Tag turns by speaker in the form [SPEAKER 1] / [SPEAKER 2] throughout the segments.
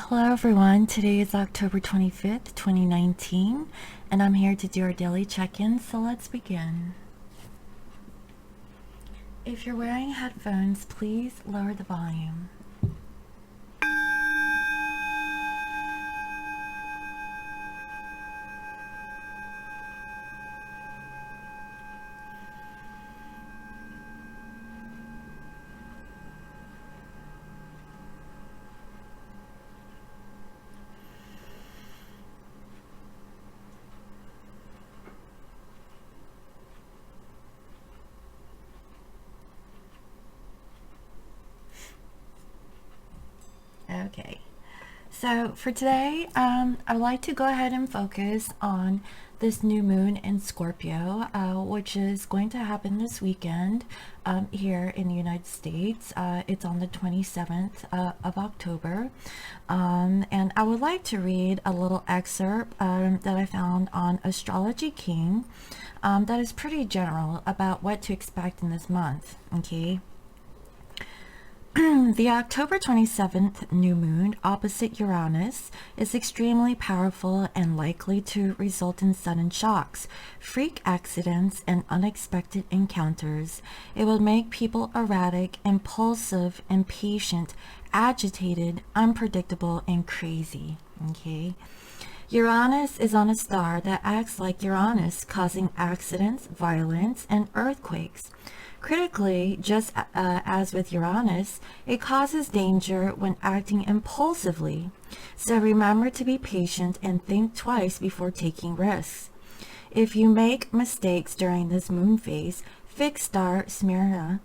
[SPEAKER 1] Hello everyone, today is October 25th, 2019, and I'm here to do our daily check-in, so let's begin. If you're wearing headphones, please lower the volume. Okay, so for today, I'd like to go ahead and focus on this new moon in Scorpio, which is going to happen this weekend here in the United States. It's on the 27th of October. And I would like to read a little excerpt that I found on Astrology King that is pretty general about what to expect in this month, okay? The October 27th new moon opposite Uranus is extremely powerful and likely to result in sudden shocks, freak accidents, and unexpected encounters. It will make people erratic, impulsive, impatient, agitated, unpredictable, and crazy. Okay? Uranus is on a star that acts like Uranus, causing accidents, violence, and earthquakes. Critically, just as with Uranus, it causes danger when acting impulsively. So remember to be patient and think twice before taking risks. If you make mistakes during this moon phase, fixed star Smyrna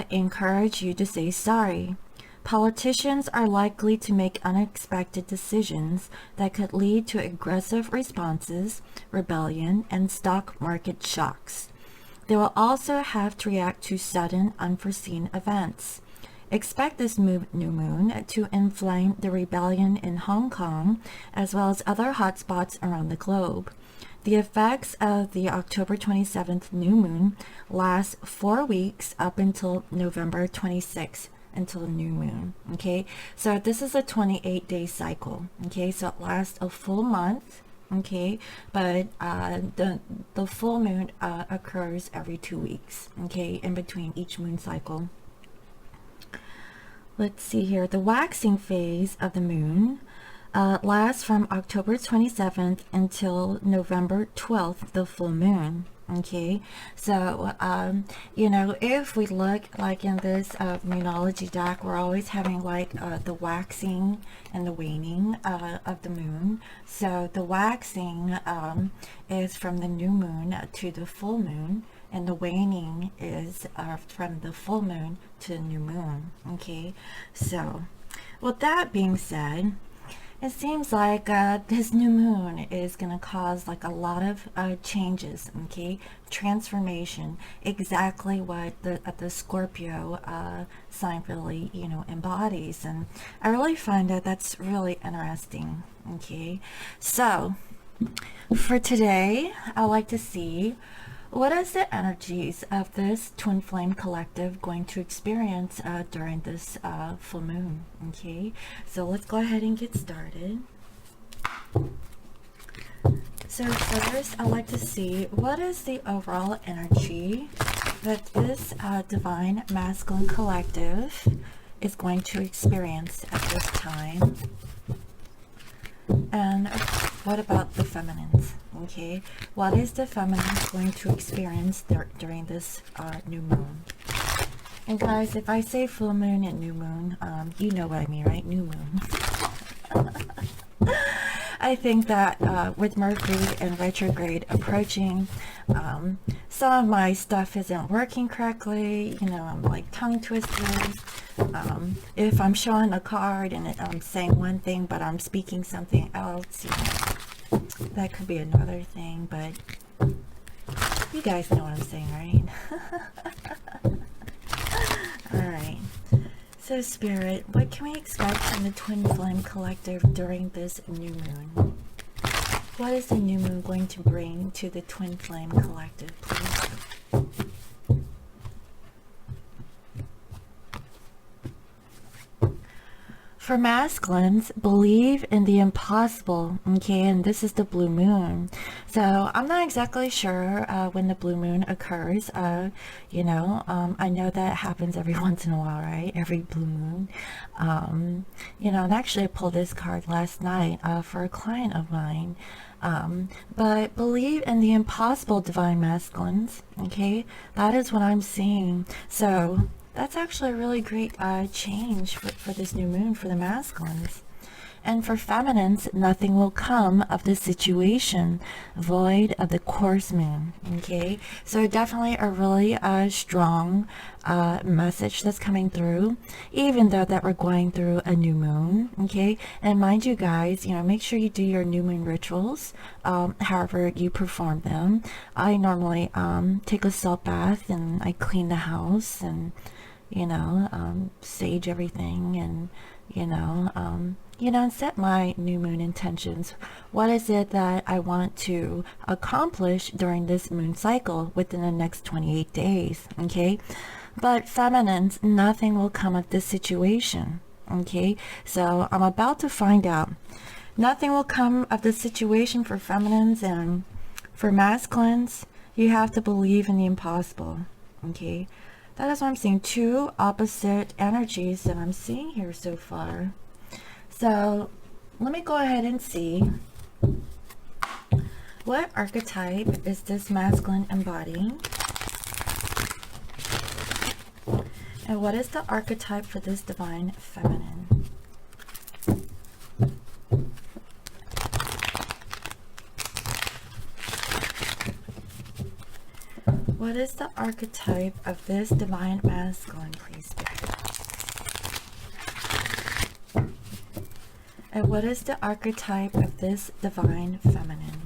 [SPEAKER 1] encourage you to say sorry. Politicians are likely to make unexpected decisions that could lead to aggressive responses, rebellion, and stock market shocks. They will also have to react to sudden, unforeseen events. Expect this new moon to inflame the rebellion in Hong Kong, as well as other hotspots around the globe. The effects of the October 27th new moon last 4 weeks up until November 26th, until the new moon. Okay, so this is a 28-day cycle. Okay, so it lasts a full month. Okay, but the full moon occurs every 2 weeks. Okay, in between each moon cycle. Let's see here. The waxing phase of the moon lasts from October 27th until November 12th, the full moon. Okay, so if we look like in this moonology deck, we're always having like the waxing and the waning of the moon. So the waxing is from the new moon to the full moon, and the waning is from the full moon to the new moon. Okay, so with that being said, it seems like this new moon is going to cause like a lot of changes, okay? Transformation, exactly what the Scorpio sign really, embodies. And I really find that that's really interesting, okay? So, for today, I'd like to see what is the energies of this twin flame collective going to experience during this full moon. Okay, so let's go ahead and get started. So first, I'd like to see what is the overall energy that this divine masculine collective is going to experience at this time. And what about the feminines? Okay, what is the feminines going to experience during this new moon? And guys, if I say full moon and new moon, you know what I mean, right? New moon. I think that with Mercury and retrograde approaching, some of my stuff isn't working correctly. I'm like tongue twisted. If I'm showing a card and I'm saying one thing, but I'm speaking something else, that could be another thing, but you guys know what I'm saying, right? Alright. So Spirit, what can we expect from the Twin Flame Collective during this new moon? What is the new moon going to bring to the Twin Flame Collective, please? For masculines, believe in the impossible, okay, and this is the blue moon. So I'm not exactly sure when the blue moon occurs. I know that happens every once in a while, right? Every blue moon. And actually I pulled this card last night for a client of mine. But believe in the impossible, divine masculines, okay? That is what I'm seeing. So that's actually a really great change for this new moon for the masculines. And for feminines, nothing will come of the situation void of the course moon. Okay, so definitely a really strong message that's coming through, even though that we're going through a new moon. Okay, and mind you guys, make sure you do your new moon rituals, however you perform them. I normally take a salt bath and I clean the house and sage everything and and set my new moon intentions. What is it that I want to accomplish during this moon cycle within the next 28 days? Okay, but feminines, nothing will come of this situation. Okay, so I'm about to find out. Nothing will come of the situation for feminines, and for masculines, you have to believe in the impossible. Okay, that is what I'm seeing. Two opposite energies that I'm seeing here so far. So let me go ahead and see what archetype is this masculine embodying, and what is the archetype for this divine feminine. What is the archetype of this divine masculine, please, Spirit? And what is the archetype of this divine feminine?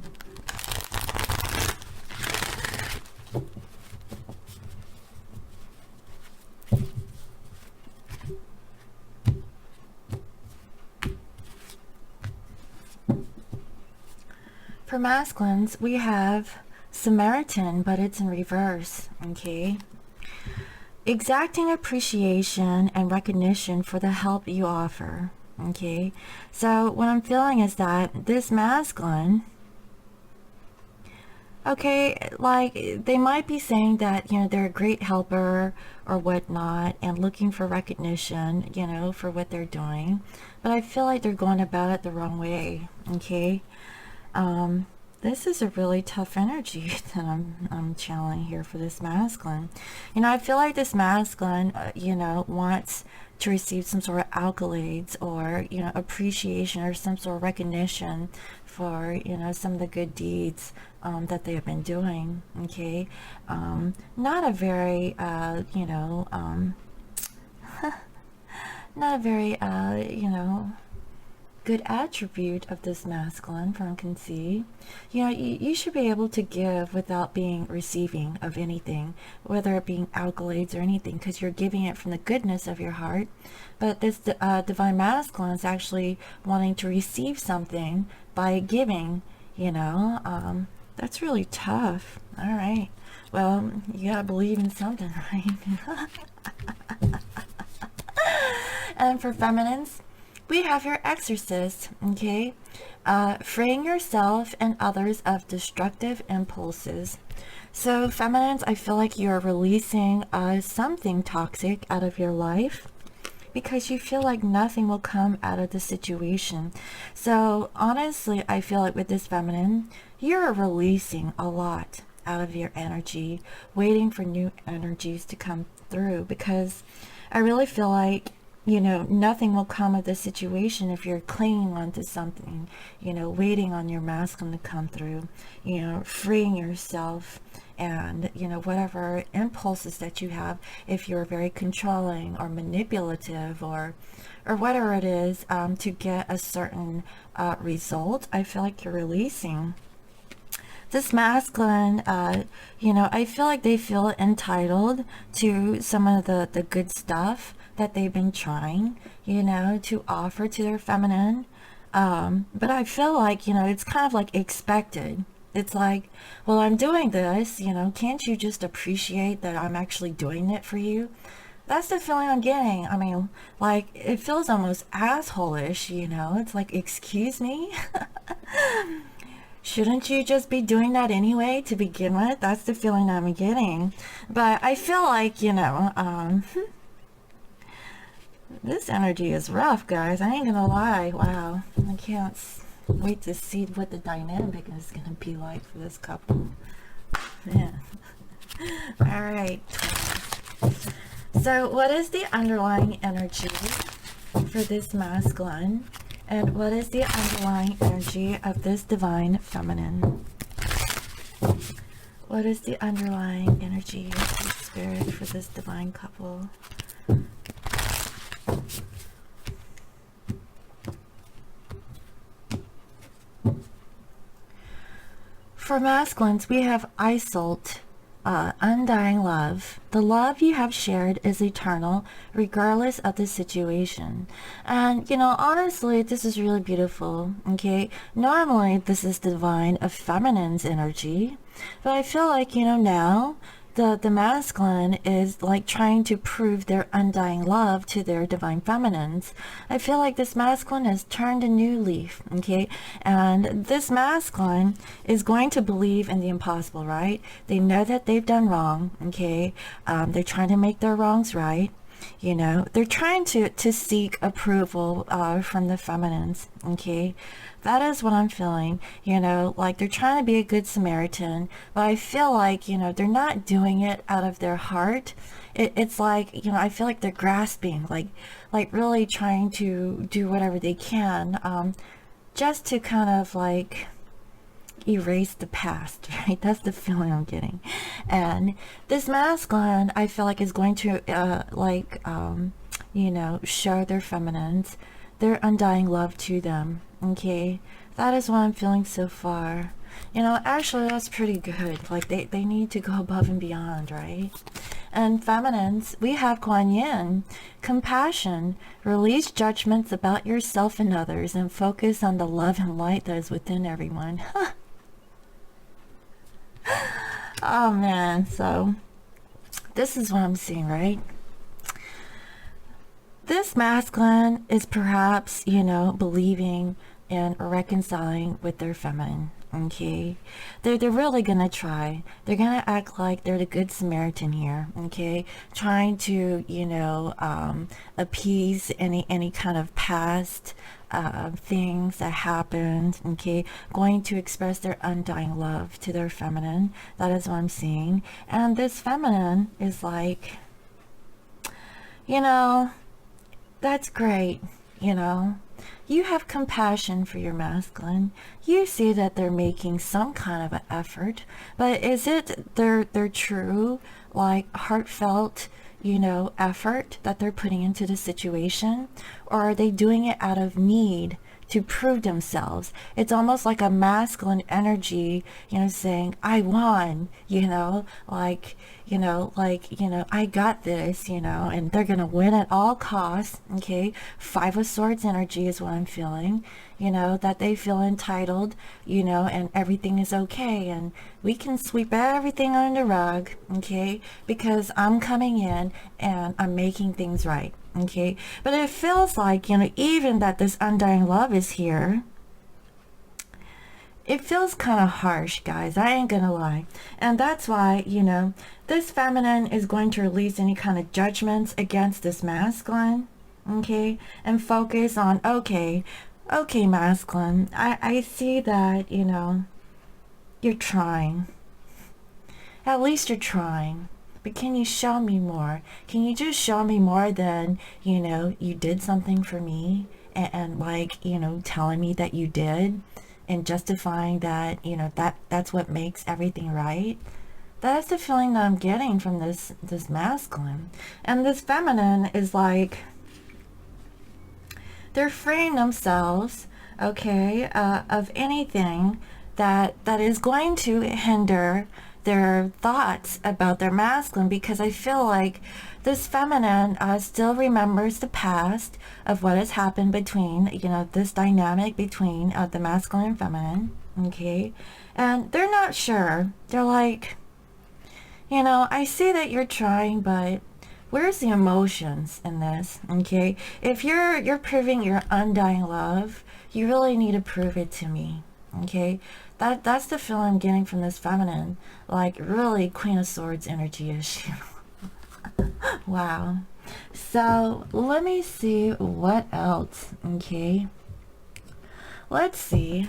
[SPEAKER 1] For masculines, we have Samaritan, but it's in reverse. Okay, exacting appreciation and recognition for the help you offer. Okay, so what I'm feeling is that this masculine, okay, like they might be saying that they're a great helper or whatnot and looking for recognition for what they're doing, but I feel like they're going about it the wrong way. Okay, this is a really tough energy that I'm channeling here for this masculine. I feel like this masculine wants to receive some sort of accolades or appreciation or some sort of recognition for some of the good deeds that they have been doing. Okay, not a very not a very good attribute of this masculine from what I can see. You should be able to give without being receiving of anything, whether it being accolades or anything, because you're giving it from the goodness of your heart. But this divine masculine is actually wanting to receive something by giving. That's really tough. All right, well, you gotta believe in something, right? And for feminines, we have your exorcist. Okay, freeing yourself and others of destructive impulses. So feminines, I feel like you're releasing something toxic out of your life because you feel like nothing will come out of the situation. So honestly, I feel like with this feminine, you're releasing a lot out of your energy, waiting for new energies to come through, because I really feel like nothing will come of the situation if you're clinging onto something, waiting on your masculine to come through, freeing yourself and, whatever impulses that you have, if you're very controlling or manipulative or whatever it is, to get a certain result. I feel like you're releasing. This masculine, I feel like they feel entitled to some of the good stuff that they've been trying, to offer to their feminine. But I feel like, it's kind of like expected. It's like, well, I'm doing this, can't you just appreciate that I'm actually doing it for you? That's the feeling I'm getting. I mean, like, it feels almost asshole-ish, you know? It's like, excuse me? Shouldn't you just be doing that anyway to begin with? That's the feeling I'm getting. But I feel like, this energy is rough, guys. I ain't gonna lie. Wow. I can't wait to see what the dynamic is gonna be like for this couple. Yeah. All right. So what is the underlying energy for this masculine? And what is the underlying energy of this divine feminine? What is the underlying energy of the spirit for this divine couple? For masculines, we have Isolt, undying love. The love you have shared is eternal, regardless of the situation. And, honestly, this is really beautiful, okay? Normally, this is divine of feminine's energy. But I feel like, now the masculine is like trying to prove their undying love to their divine feminines. I feel like this masculine has turned a new leaf, okay? And this masculine is going to believe in the impossible, right? They know that they've done wrong, okay? They're trying to make their wrongs right. They're trying to seek approval from the feminines, okay? That is what I'm feeling, like they're trying to be a good Samaritan, but I feel like, they're not doing it out of their heart. It's like, I feel like they're grasping, like really trying to do whatever they can, just to kind of like erase the past, right? That's the feeling I'm getting. And this masculine, I feel like, is going to show their feminines their undying love to them, okay? That is what I'm feeling so far. Actually, that's pretty good. Like, they need to go above and beyond, right? And feminines, we have Kuan Yin, compassion. Release judgments about yourself and others and focus on the love and light that is within everyone. Oh man, so this is what I'm seeing, right? This masculine is perhaps, believing and reconciling with their feminine, okay? They're really gonna try. They're gonna act like they're the good Samaritan here, okay? Trying to, appease any kind of past things that happened, okay? Going to express their undying love to their feminine. That is what I'm seeing. And this feminine is like, that's great, You have compassion for your masculine. You see that they're making some kind of an effort, but is it their true, like, heartfelt, effort that they're putting into the situation? Or are they doing it out of need to prove themselves? It's almost like a masculine energy, saying, I won, I got this, and they're going to win at all costs, okay? Five of Swords energy is what I'm feeling, that they feel entitled, and everything is okay, and we can sweep everything under the rug, okay? Because I'm coming in and I'm making things right, okay? But it feels like, even that this undying love is here, it feels kind of harsh, guys. I ain't gonna lie. And that's why, this feminine is going to release any kind of judgments against this masculine, okay? And focus on, okay, masculine, I see that, you're trying. At least you're trying. But can you show me more? Can you just show me more than, you did something for me and like, telling me that you did and justifying that, that's what makes everything right? That's the feeling that I'm getting from this masculine. And this feminine is like, they're freeing themselves, okay, of anything that is going to hinder their thoughts about their masculine, because I feel like this feminine still remembers the past of what has happened between, this dynamic between the masculine and feminine, okay? And they're not sure. They're like, I see that you're trying, but Where's the emotions in this? Okay, if you're proving your undying love, you really need to prove it to me. Okay, that's the feeling I'm getting from this feminine, like really Queen of Swords energy issue. Wow. So let me see what else. Okay, let's see.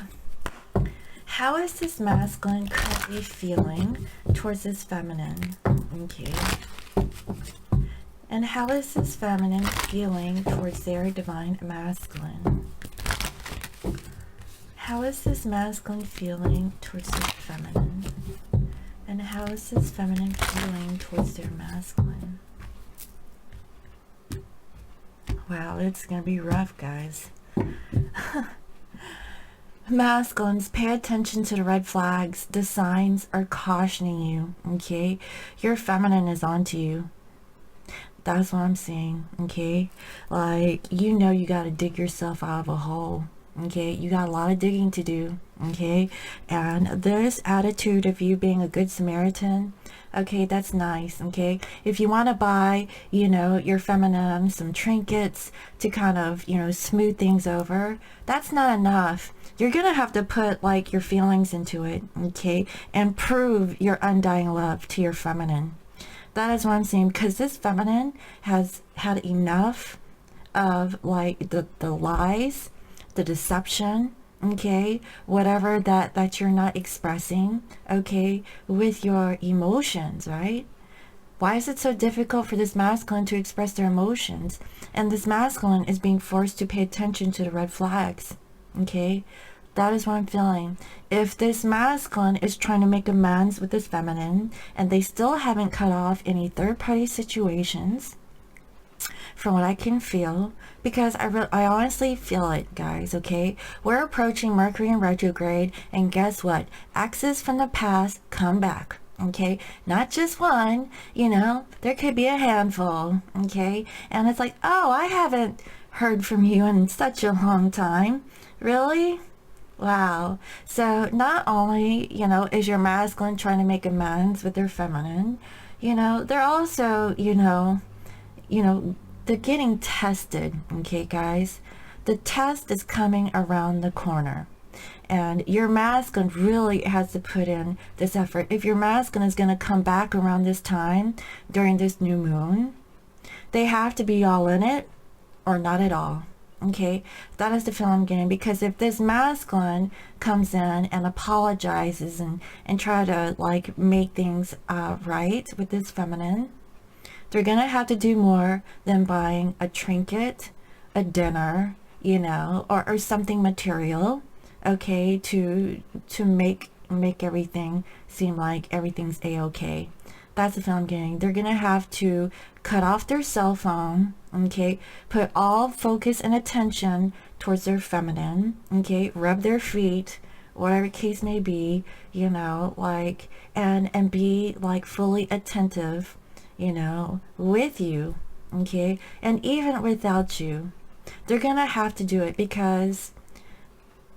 [SPEAKER 1] How is this masculine currently feeling towards this feminine? Okay. And how is this feminine feeling towards their divine masculine? How is this masculine feeling towards this feminine? And how is this feminine feeling towards their masculine? Wow, it's gonna be rough, guys. Masculines, pay attention to the red flags. The signs are cautioning you, okay? Your feminine is onto you. That's what I'm seeing, okay? Like, you know you got to dig yourself out of a hole, okay? You got a lot of digging to do, okay? And this attitude of you being a good Samaritan, okay, that's nice, okay? If you want to buy, you know, your feminine some trinkets to kind of, you know, smooth things over, that's not enough. You're going to have to put, like, your feelings into it, okay? And prove your undying love to your feminine. That is what I'm saying, because this feminine has had enough of, like, the lies, the deception, okay, whatever that you're not expressing, okay, with your emotions, right? Why is it so difficult for this masculine to express their emotions? And this masculine is being forced to pay attention to the red flags, okay? That is what I'm feeling. If this masculine is trying to make amends with this feminine and they still haven't cut off any third-party situations, from what I can feel, because I honestly feel it, guys, okay? We're approaching Mercury in retrograde, and guess what? Exes from the past come back, okay? Not just one, you know, there could be a handful, okay? And it's like, oh, I haven't heard from you in such a long time. Really? Wow. So not only, you know, is your masculine trying to make amends with their feminine, you know, they're also, you know, they're getting tested, okay, guys? The test is coming around the corner. And your masculine really has to put in this effort. If your masculine is going to come back around this time during this new moon, they have to be all in it or not at all. Okay, that is the feeling I'm getting, because if this masculine comes in and apologizes and try to, like, make things right with this feminine, they're gonna have to do more than buying a trinket, a dinner, you know, or something material, okay, to make everything seem like everything's a-okay. That's the feeling I'm getting. They're gonna have to cut off their cell phone, okay, put all focus and attention towards their feminine, okay, rub their feet, whatever case may be, you know, like, and be, like, fully attentive, you know, with you, okay? And even without you, they're gonna have to do it, because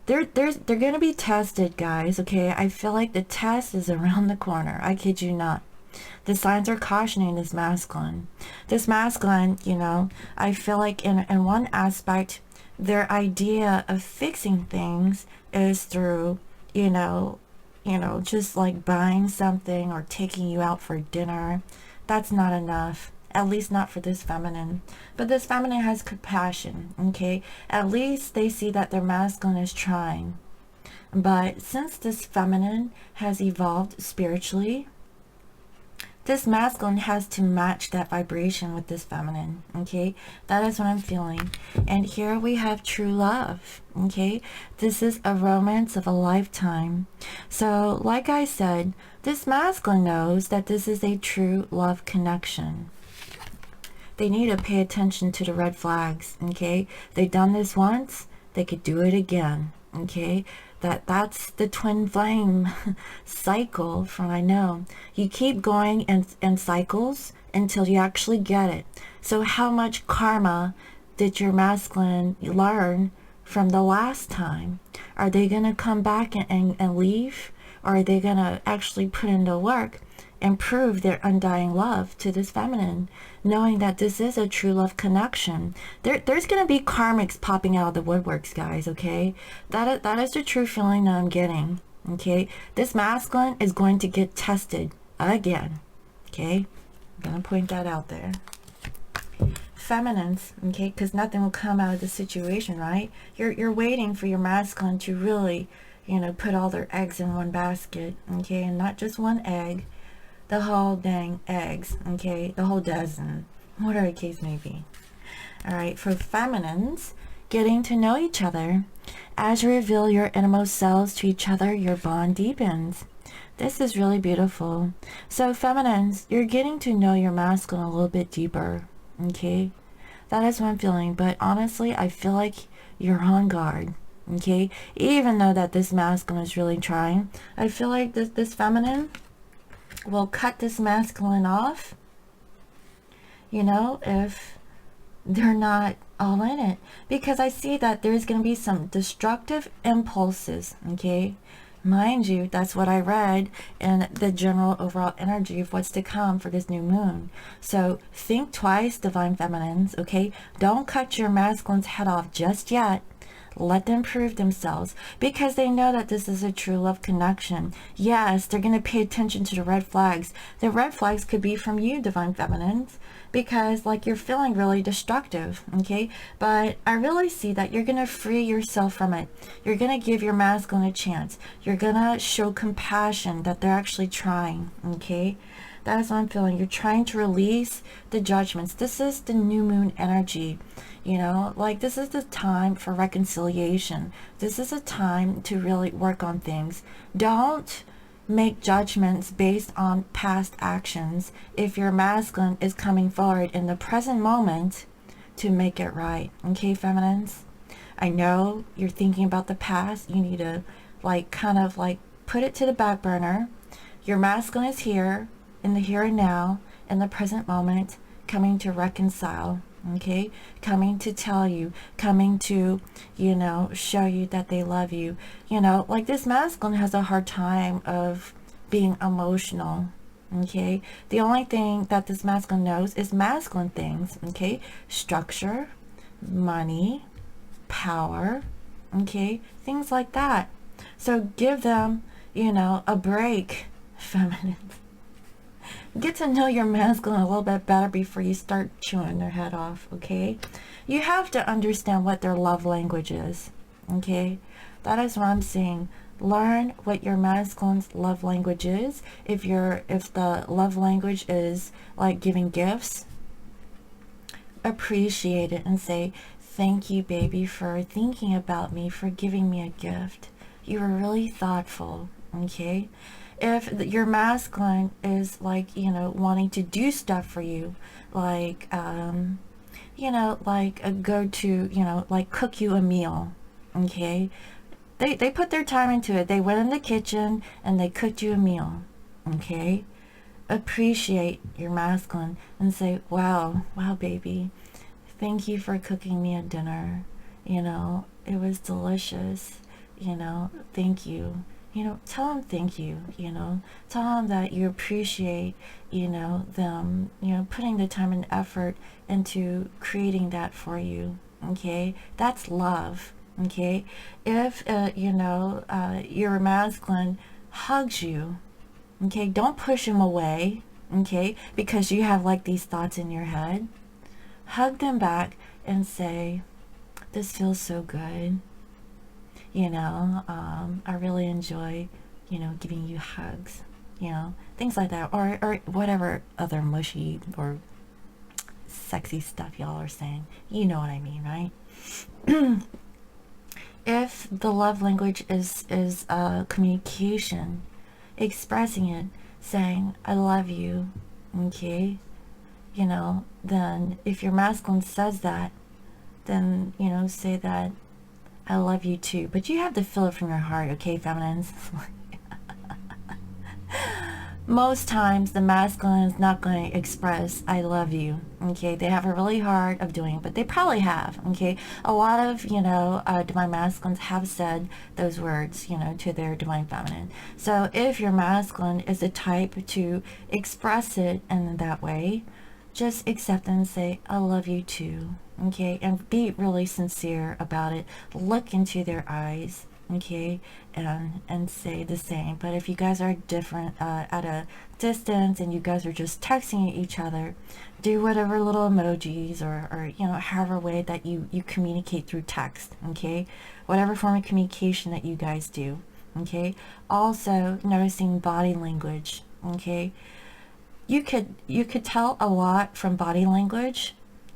[SPEAKER 1] they're gonna be tested, guys, okay? I feel like the test is around the corner. I kid you not. The signs are cautioning this masculine. This masculine, you know, I feel like in one aspect, their idea of fixing things is through, you know, just like buying something or taking you out for dinner. That's not enough. At least not for this feminine. But this feminine has compassion, okay? At least they see that their masculine is trying. But since this feminine has evolved spiritually, this masculine has to match that vibration with this feminine, okay? That is what I'm feeling. And here we have true love, okay? This is a romance of a lifetime. So, like I said, this masculine knows that this is a true love connection. They need to pay attention to the red flags, okay? They've done this once, they could do it again, okay? That's the twin flame cycle, from I know. You keep going in cycles until you actually get it. So how much karma did your masculine learn from the last time? Are they going to come back and leave? Or are they going to actually put in the work and prove their undying love to this feminine, knowing that this is a true love connection. There's going to be karmics popping out of the woodworks, guys, okay? That is the true feeling that I'm getting, okay? This masculine is going to get tested again, okay? I'm going to point that out there. Feminines, okay, because nothing will come out of the situation, right? You're waiting for your masculine to really, you know, put all their eggs in one basket, okay, and not just one egg, the whole dang eggs, okay, the whole dozen, whatever the case may be. All right, for feminines, getting to know each other. As you reveal your innermost selves to each other, your bond deepens. This is really beautiful. So feminines, you're getting to know your masculine a little bit deeper. Okay, that is what I'm feeling. But honestly, I feel like you're on guard. Okay, even though that this masculine is really trying, I feel like this feminine will cut this masculine off, you know, if they're not all in it, because I see that there's going to be some destructive impulses. Okay, mind you, that's what I read in the general overall energy of what's to come for this new moon. So think twice, divine feminines, okay? Don't cut your masculine's head off just yet. Let them prove themselves, because they know that this is a true love connection. Yes, they're going to pay attention to the red flags. The red flags could be from you, divine feminines, because like you're feeling really destructive, okay? But I really see that you're going to free yourself from it. You're going to give your masculine a chance. You're going to show compassion that they're actually trying, okay? That is what I'm feeling. You're trying to release the judgments. This is the new moon energy. You know, like this is the time for reconciliation. This is a time to really work on things. Don't make judgments based on past actions if your masculine is coming forward in the present moment to make it right. Okay, feminines? I know you're thinking about the past. You need to like kind of like put it to the back burner. Your masculine is here in the here and now, in the present moment, coming to reconcile. Okay, coming to tell you, coming to, you know, show you that they love you. You know, like this masculine has a hard time of being emotional. Okay, the only thing that this masculine knows is masculine things. Okay, structure, money, power, okay, things like that. So give them, you know, a break, feminine. Get to know your masculine a little bit better before you start chewing their head off, okay? You have to understand what their love language is, okay? That is what I'm saying. Learn what your masculine's love language is. If the love language is like giving gifts, appreciate it and say, thank you, baby, for thinking about me, for giving me a gift. You were really thoughtful, okay? If your masculine is like, you know, wanting to do stuff for you, like, you know, like go to, you know, like cook you a meal, okay? They put their time into it. They went in the kitchen and they cooked you a meal, okay? Appreciate your masculine and say, wow, baby, thank you for cooking me a dinner. You know, it was delicious. You know, thank you. You know, tell them thank you, you know, tell them that you appreciate, you know, them, you know, putting the time and effort into creating that for you, okay? That's love, okay? If, you know, your masculine hugs you, okay, don't push him away, okay, because you have like these thoughts in your head. Hug them back and say, this feels so good. You know, I really enjoy, you know, giving you hugs, you know, things like that, or whatever other mushy or sexy stuff y'all are saying. You know what I mean, right? If the love language is communication, expressing it, saying, I love you, okay, you know, then if your masculine says that, then, you know, say that, I love you too, but you have to feel it from your heart, okay, feminines? most times the masculine is not going to express I love you. Okay, they have a really hard of doing, but they probably have. Okay, a lot of divine masculines have said those words to their divine feminine. So if your masculine is the type to express it in that way, just accept and say I love you too. Okay, and be really sincere about it. Look into their eyes, okay, and say the same. But if you guys are different at a distance and you guys are just texting each other, do whatever little emojis or however way that you communicate through text, okay, whatever form of communication that you guys do, okay. Also noticing body language, okay. You could tell a lot from body language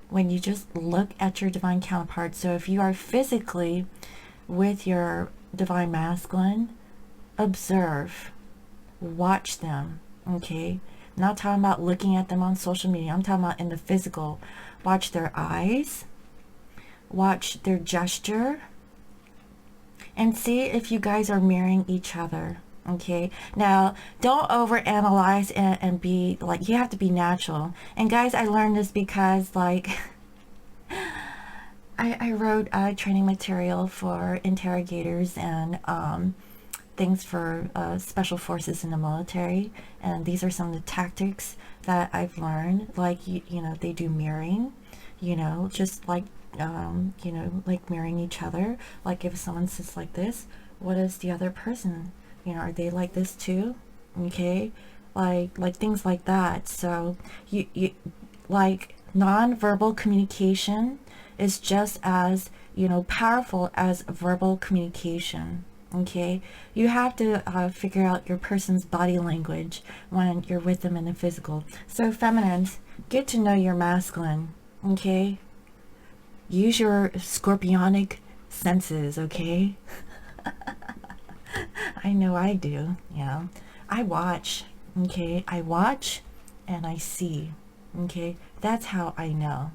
[SPEAKER 1] when you just look at your divine counterpart. So if you are physically with your divine masculine, observe, watch them, okay? I'm not talking about looking at them on social media. I'm talking about in the physical. Watch their eyes, watch their gesture, and see if you guys are mirroring each other. Okay, now don't overanalyze and be like, you have to be natural. And guys, I learned this because like I wrote training material for interrogators and things for special forces in the military, and these are some of the tactics that I've learned. Like they do mirroring, just like like mirroring each other. Like if someone sits like this, what is the other person? Are they like this too? Okay, like things like that. So you like non-verbal communication is just as powerful as verbal communication. Okay, you have to figure out your person's body language when you're with them in the physical. So feminines, get to know your masculine. Okay, use your scorpionic senses. Okay. I know I do. I watch. Okay, I watch and I see. Okay, that's how I know.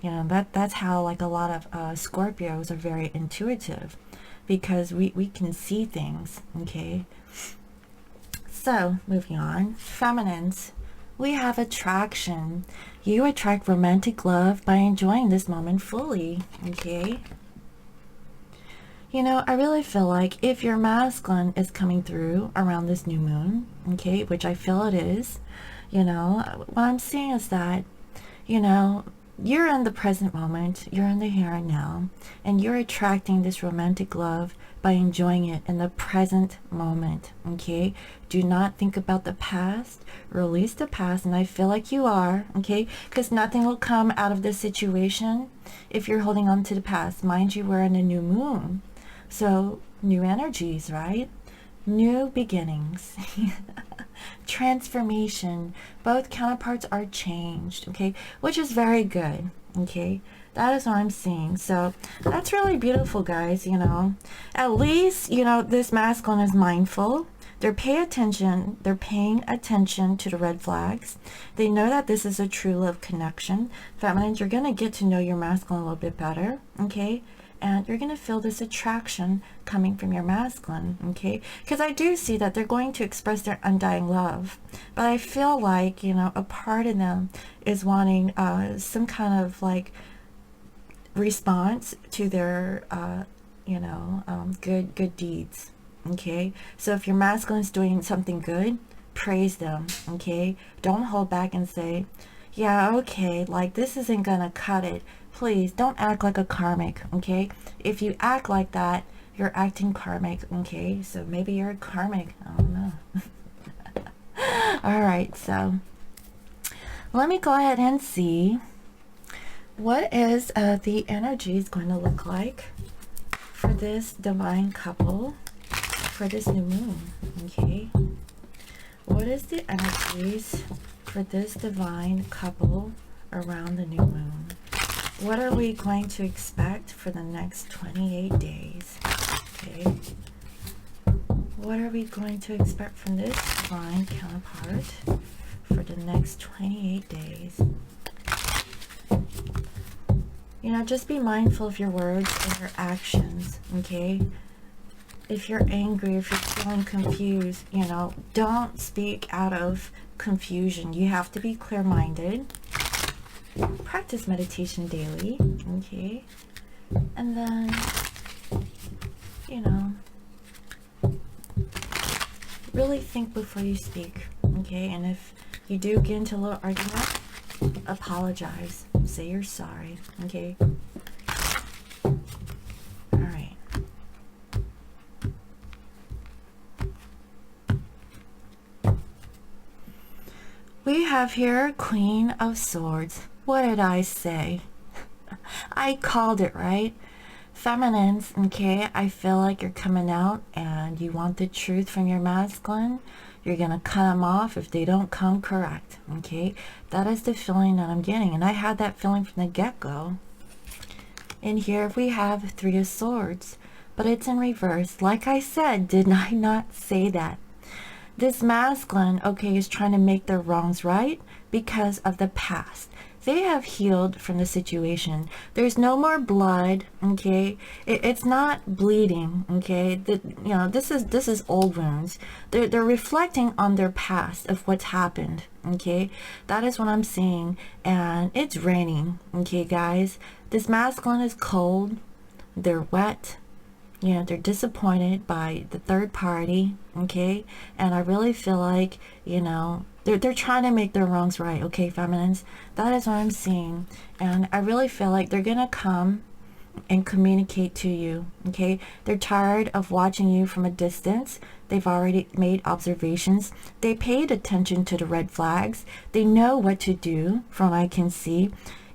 [SPEAKER 1] That's how like a lot of Scorpios are very intuitive, because we can see things. Okay, so moving on, feminines, we have attraction. You attract romantic love by enjoying this moment fully. Okay, I really feel like if your masculine is coming through around this new moon, okay, which I feel it is, what I'm seeing is that, you're in the present moment, you're in the here and now, and you're attracting this romantic love by enjoying it in the present moment, okay? Do not think about the past. Release the past, and I feel like you are, okay? Because nothing will come out of this situation if you're holding on to the past. Mind you, we're in a new moon. So new energies, right? New beginnings. Transformation. Both counterparts are changed, okay? Which is very good, okay? That is what I'm seeing. So that's really beautiful, guys, At least, this masculine is mindful. They're paying attention to the red flags. They know that this is a true love connection. Feminines, you're going to get to know your masculine a little bit better, okay? And you're going to feel this attraction coming from your masculine, okay? Because I do see that they're going to express their undying love. But I feel like, a part of them is wanting some kind of like response to their, good deeds, okay? So if your masculine is doing something good, praise them, okay? Don't hold back and say, yeah, okay, like this isn't going to cut it. Please don't act like a karmic, okay? If you act like that, you're acting karmic, okay? So maybe you're a karmic. I don't know. All right, so let me go ahead and see what is the energy is going to look like for this divine couple for this new moon, okay? What is the energies for this divine couple around the new moon? What are we going to expect for the next 28 days? Okay. What are we going to expect from this divine counterpart for the next 28 days? Just be mindful of your words and your actions, okay? if you're angry, if you're feeling confused, you know, don't speak out of confusion. You have to be clear-minded. Practice meditation daily, okay? And then, you know, really think before you speak, okay? And if you do get into a little argument, apologize. Say you're sorry, okay? Alright. We have here Queen of Swords. What did I say? I called it, right? Feminines, okay, I feel like you're coming out and you want the truth from your masculine. You're going to cut them off if they don't come correct, okay? That is the feeling that I'm getting, and I had that feeling from the get-go. And here we have Three of Swords, but it's in reverse. Like I said, did I not say that? This masculine, okay, is trying to make their wrongs right because of the past. They have healed from the situation. There's no more blood, okay? It's not bleeding, okay? You know, this is old wounds. They're reflecting on their past of what's happened, okay? That is what I'm seeing, and it's raining, okay, guys? This masculine is cold. They're wet. You know, they're disappointed by the third party, okay? And I really feel like, you know, they're trying to make their wrongs right, okay, feminines? That is what I'm seeing. And I really feel like they're gonna come and communicate to you, okay? They're tired of watching you from a distance. They've already made observations. They paid attention to the red flags. They know what to do, from what I can see.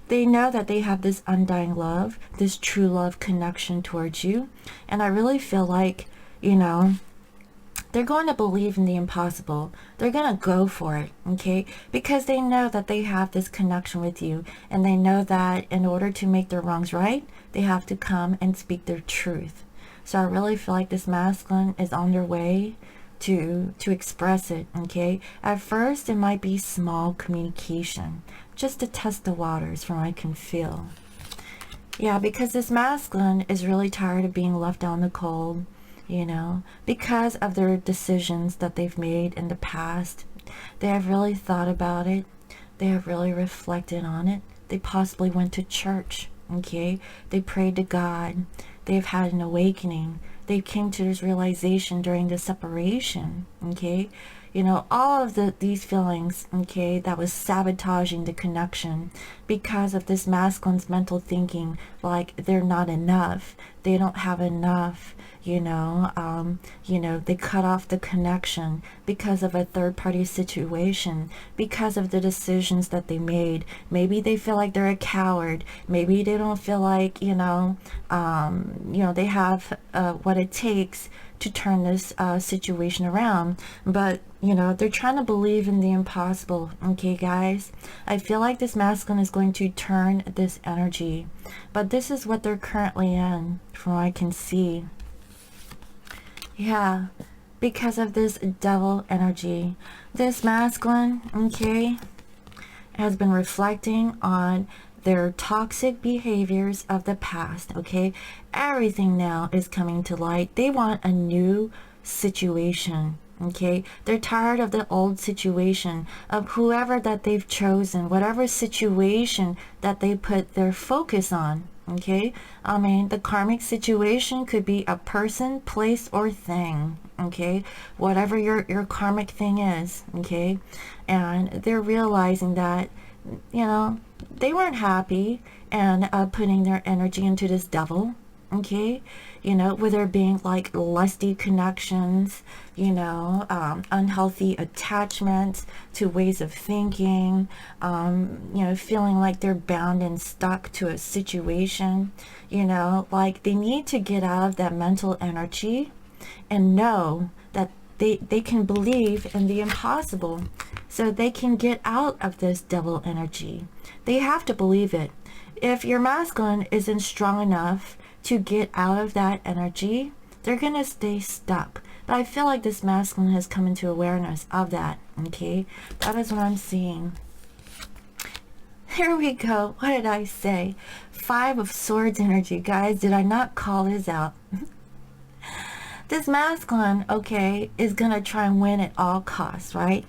[SPEAKER 1] They know that they have this undying love, this true love connection towards you. And I really feel like, you know, they're going to believe in the impossible. They're going to go for it, okay? Because they know that they have this connection with you. And they know that in order to make their wrongs right, they have to come and speak their truth. So I really feel like this masculine is on their way to express it, okay? At first, it might be small communication, just to test the waters from what I can feel. Yeah, because this masculine is really tired of being left out in the cold, you know, because of their decisions that they've made in the past. They have really thought about it. They have really reflected on it. They possibly went to church, okay? They prayed to God. They've had an awakening. They came to this realization during the separation, okay? You know, all of these feelings, okay, that was sabotaging the connection because of this masculine's mental thinking, like they're not enough. They don't have enough. You know, they cut off the connection because of a third-party situation, because of the decisions that they made. Maybe they feel like they're a coward. Maybe they don't feel like, they have what it takes to turn this situation around. But, you know, they're trying to believe in the impossible, okay, guys? I feel like this masculine is going to turn this energy. But this is what they're currently in, from what I can see. Yeah, because of this devil energy. This masculine, okay, has been reflecting on their toxic behaviors of the past, okay? Everything now is coming to light. They want a new situation, okay? They're tired of the old situation, of whoever that they've chosen, whatever situation that they put their focus on. Okay, I mean, the karmic situation could be a person, place, or thing, okay? Whatever your karmic thing is, okay? And they're realizing that, you know, they weren't happy and putting their energy into this devil, okay? You know, with there being like lusty connections, you know, unhealthy attachments to ways of thinking, feeling like they're bound and stuck to a situation, you know, like they need to get out of that mental energy and know that they can believe in the impossible so they can get out of this devil energy. They have to believe it. If your masculine isn't strong enough to get out of that energy, they're gonna stay stuck. But I feel like this masculine has come into awareness of that, okay? That is what I'm seeing. Here we go. What did I say? 5 of Swords energy. Guys, did I not call this out? This masculine, okay, is gonna try and win at all costs, right?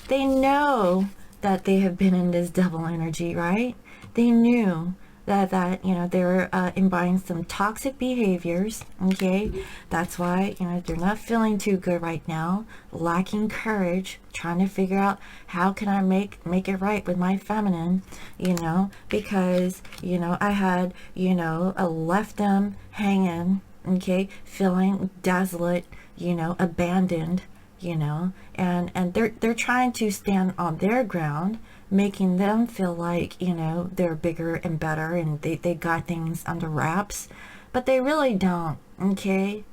[SPEAKER 1] They know that they have been in this double energy, right? They knew that you know, they're embodying some toxic behaviors, okay? That's why, you know, they're not feeling too good right now, lacking courage, trying to figure out how can I make it right with my feminine, you know, because, you know, I had, you know, left them hanging, okay, feeling desolate, you know, abandoned, you know, and they're trying to stand on their ground, making them feel like, you know, they're bigger and better and they got things under wraps, but they really don't, okay?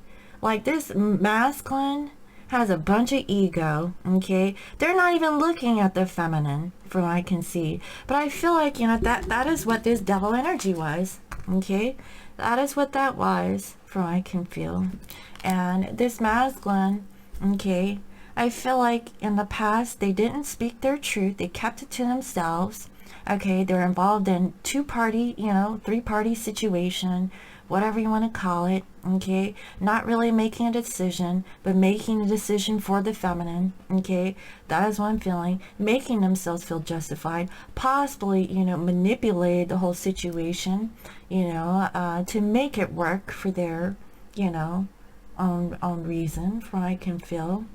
[SPEAKER 1] Like, this masculine has a bunch of ego, okay? They're not even looking at the feminine, from what I can see. But I feel like, you know, that is what this devil energy was, okay? That is what that was, from what I can feel. And this masculine, okay, I feel like in the past they didn't speak their truth. They kept it to themselves. Okay, they're involved in two-party, you know, three-party situation, whatever you want to call it. Okay, not really making a decision, but making a decision for the feminine. Okay, that is what I'm feeling. Making themselves feel justified, possibly, you know, manipulated the whole situation, you know, to make it work for their, you know, own reason, from what I can feel.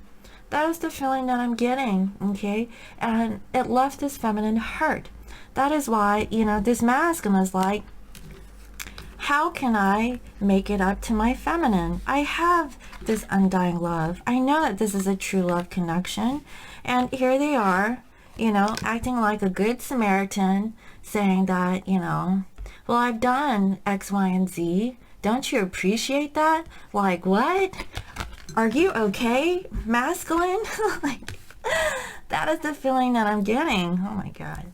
[SPEAKER 1] That is the feeling that I'm getting, okay? And it left this feminine hurt. That is why, you know, this masculine is like, how can I make it up to my feminine? I have this undying love. I know that this is a true love connection. And here they are, you know, acting like a good Samaritan, saying that, you know, well, I've done X, Y, and Z. Don't you appreciate that? Like, what? Are you okay, masculine? Like, that is the feeling that I'm getting. Oh my God.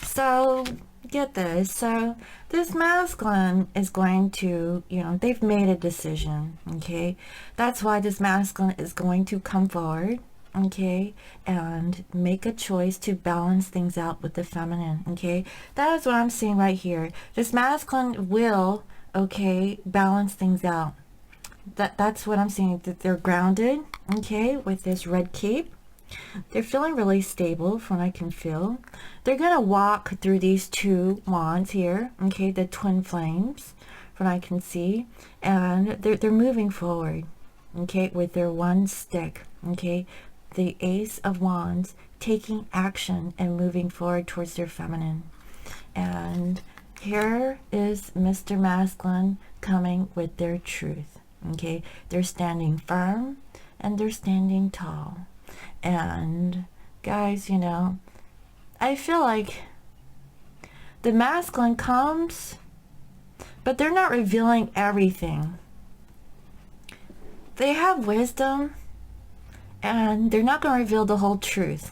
[SPEAKER 1] So, get this. So, this masculine is going to, you know, they've made a decision, okay? That's why this masculine is going to come forward, okay, and make a choice to balance things out with the feminine, okay? That is what I'm seeing right here. This masculine will, okay, balance things out. That's what I'm seeing, that they're grounded, okay, with this red cape. They're feeling really stable, from what I can feel. They're going to walk through these two wands here, okay, the twin flames, from what I can see. And they're moving forward, okay, with their one stick, okay, the Ace of Wands, taking action and moving forward towards their feminine. And here is Mr. Masculine coming with their truth. Okay, they're standing firm and they're standing tall. And guys, you know, I feel like the masculine comes, but they're not revealing everything. They have wisdom and they're not going to reveal the whole truth.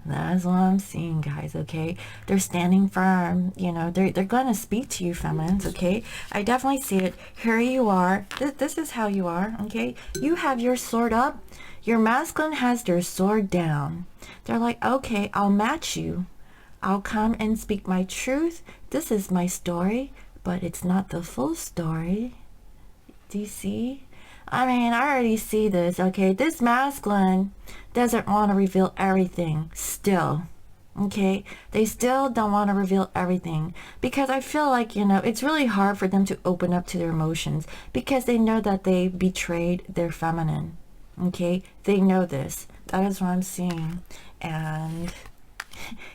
[SPEAKER 1] That's what I'm seeing, guys, okay? They're standing firm, you know, they're going to speak to you, feminines, okay? I definitely see it. Here you are. This is how you are, okay? You have your sword up. Your masculine has their sword down. They're like, okay, I'll match you. I'll come and speak my truth. This is my story, but it's not the full story. Do you see? I mean, I already see this, okay? This masculine doesn't want to reveal everything still, okay? They still don't want to reveal everything because I feel like, you know, it's really hard for them to open up to their emotions because they know that they betrayed their feminine, okay? They know this. That is what I'm seeing. And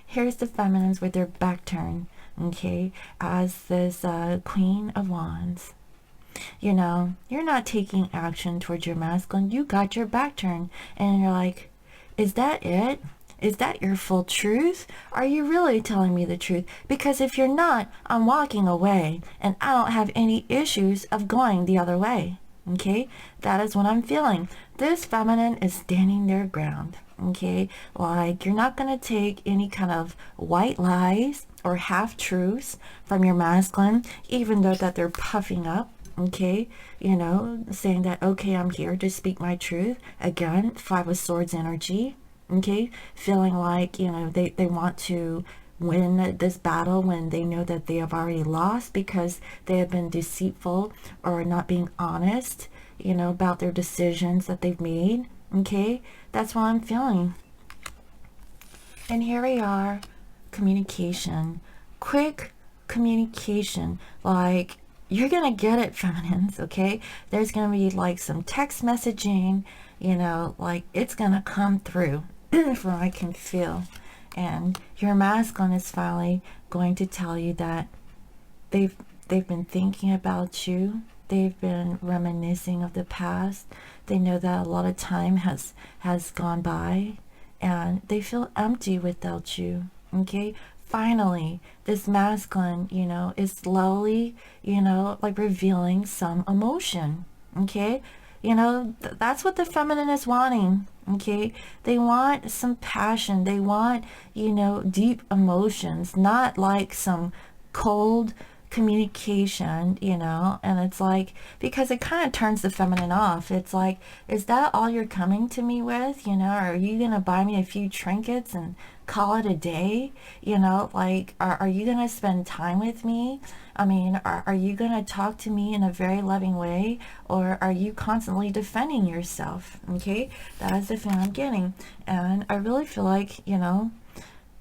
[SPEAKER 1] here's the feminines with their back turned, okay, as this Queen of Wands. You know, you're not taking action towards your masculine. You got your back turned and you're like, is that it? Is that your full truth? Are you really telling me the truth? Because if you're not, I'm walking away and I don't have any issues of going the other way. Okay, that is what I'm feeling. This feminine is standing their ground. Okay, like you're not going to take any kind of white lies or half truths from your masculine, even though that they're puffing up. Okay, you know, saying that, okay, I'm here to speak my truth. Again, Five of Swords energy. Okay, feeling like, you know, they want to win this battle when they know that they have already lost because they have been deceitful or not being honest, you know, about their decisions that they've made. Okay, that's what I'm feeling. And here we are, communication, quick communication. Like, you're gonna get it, feminines. Okay, there's gonna be like some text messaging, you know, like it's gonna come through from what I can feel. And your masculine is finally going to tell you that they've been thinking about you. They've been reminiscing of the past. They know that a lot of time has gone by, and they feel empty without you. Okay, finally this masculine, you know, is slowly, you know, like revealing some emotion. Okay, you know, that's what the feminine is wanting. Okay, they want some passion. They want, you know, deep emotions, not like some cold communication, you know. And it's like, because it kind of turns the feminine off. It's like, is that all you're coming to me with? You know, are you gonna buy me a few trinkets and call it a day? You know, like, are you gonna spend time with me? I mean, are you gonna talk to me in a very loving way, or are you constantly defending yourself? Okay, that is the feeling I'm getting. And I really feel like, you know,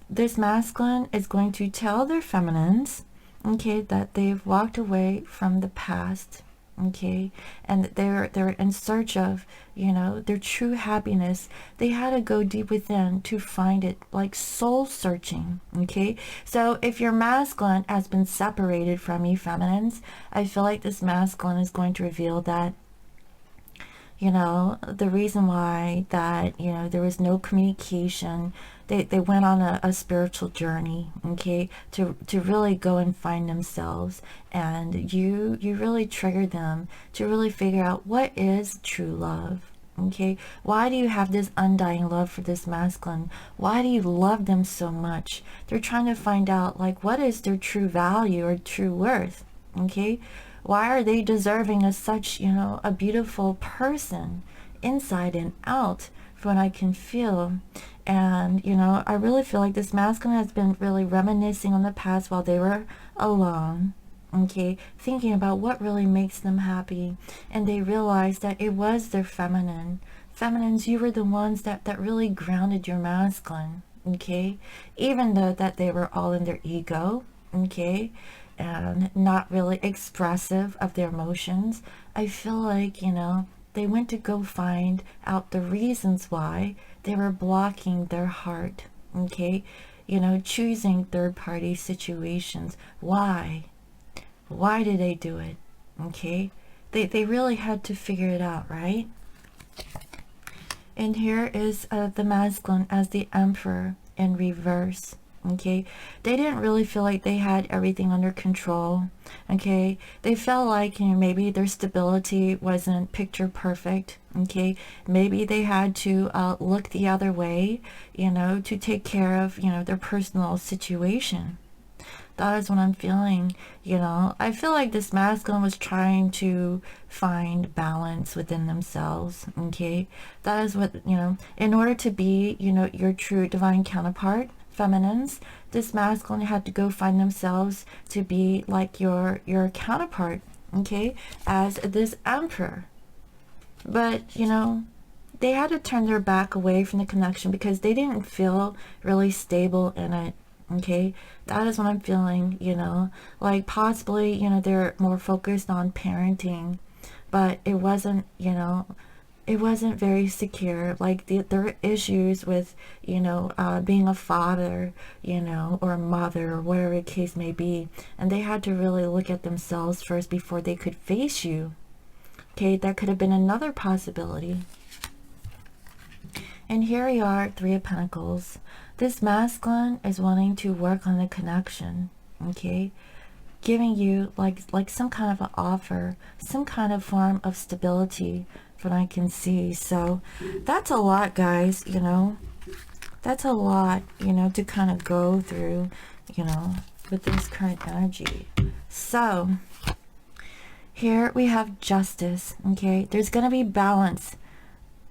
[SPEAKER 1] this masculine is going to tell their feminines, okay, that they've walked away from the past, okay, and they're in search of, you know, their true happiness. They had to go deep within to find it, like soul searching. Okay, so if your masculine has been separated from you, feminines, I feel like this masculine is going to reveal that, you know, the reason why that, you know, there was no communication. They went on a spiritual journey, okay, to really go and find themselves. And you really triggered them to really figure out what is true love. Okay, why do you have this undying love for this masculine? Why do you love them so much? They're trying to find out, like, what is their true value or true worth. Okay, why are they deserving of such, you know, a beautiful person inside and out, from what I can feel. And, you know, I really feel like this masculine has been really reminiscing on the past while they were alone. Okay, thinking about what really makes them happy. And they realized that it was their feminine. Feminines, you were the ones that really grounded your masculine. Okay, even though that they were all in their ego. Okay, and not really expressive of their emotions, I feel like, you know, they went to go find out the reasons why they were blocking their heart. Okay, you know, choosing third-party situations. Why did they do it? Okay, they really had to figure it out, right? And here is the masculine as the emperor in reverse. Okay, they didn't really feel like they had everything under control. Okay, they felt like, you know, maybe their stability wasn't picture perfect. Okay, maybe they had to look the other way, you know, to take care of, you know, their personal situation. That is what I'm feeling. You know, I feel like this masculine was trying to find balance within themselves. Okay, that is what, you know, in order to be, you know, your true divine counterpart, feminines, this masculine had to go find themselves to be like your counterpart, okay, as this emperor. But, you know, they had to turn their back away from the connection because they didn't feel really stable in it. Okay, that is what I'm feeling. You know, like possibly, you know, they're more focused on parenting, but it wasn't, you know, it wasn't very secure. Like there were issues with, you know, being a father, you know, or a mother, or whatever the case may be, and they had to really look at themselves first before they could face you. Okay, that could have been another possibility. And here we are, Three of Pentacles. This masculine is wanting to work on the connection, okay? Giving you like some kind of an offer, some kind of form of stability, from what I can see. So that's a lot, guys, you know. That's a lot, you know, to kind of go through, you know, with this current energy. So here we have justice, okay? There's going to be balance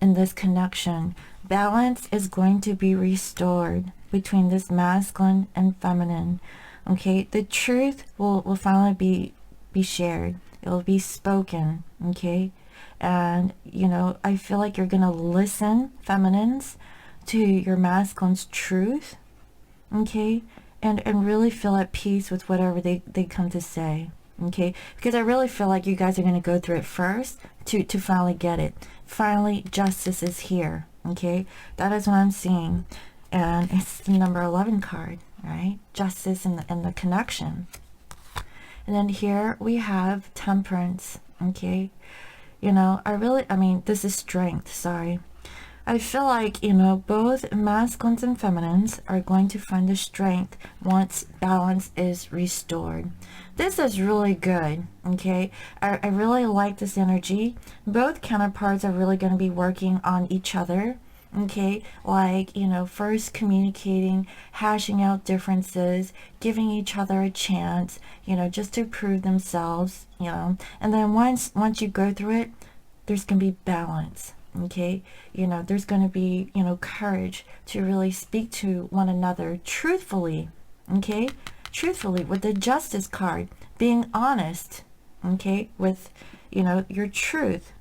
[SPEAKER 1] in this connection. Balance is going to be restored between this masculine and feminine. Okay, the truth will finally be shared. It will be spoken. Okay, And, you know, I feel like you're gonna listen, feminines, to your masculine's truth, okay, and really feel at peace with whatever they come to say, okay, because I really feel like you guys are going to go through it first to finally get it. Finally, justice is here, okay. That is what I'm seeing, and it's the number 11 card, right? Justice and the connection. And then here we have temperance, okay. You know, I mean, this is strength, sorry. I feel like, you know, both masculines and feminines are going to find the strength once balance is restored. This is really good, okay? I really like this energy. Both counterparts are really going to be working on each other, okay? Like, you know, first communicating, hashing out differences, giving each other a chance, you know, just to prove themselves, you know. And then once you go through it, there's going to be balance. Okay, you know, there's going to be, you know, courage to really speak to one another truthfully, okay, truthfully, with the justice card, being honest, okay, with, you know, your truth.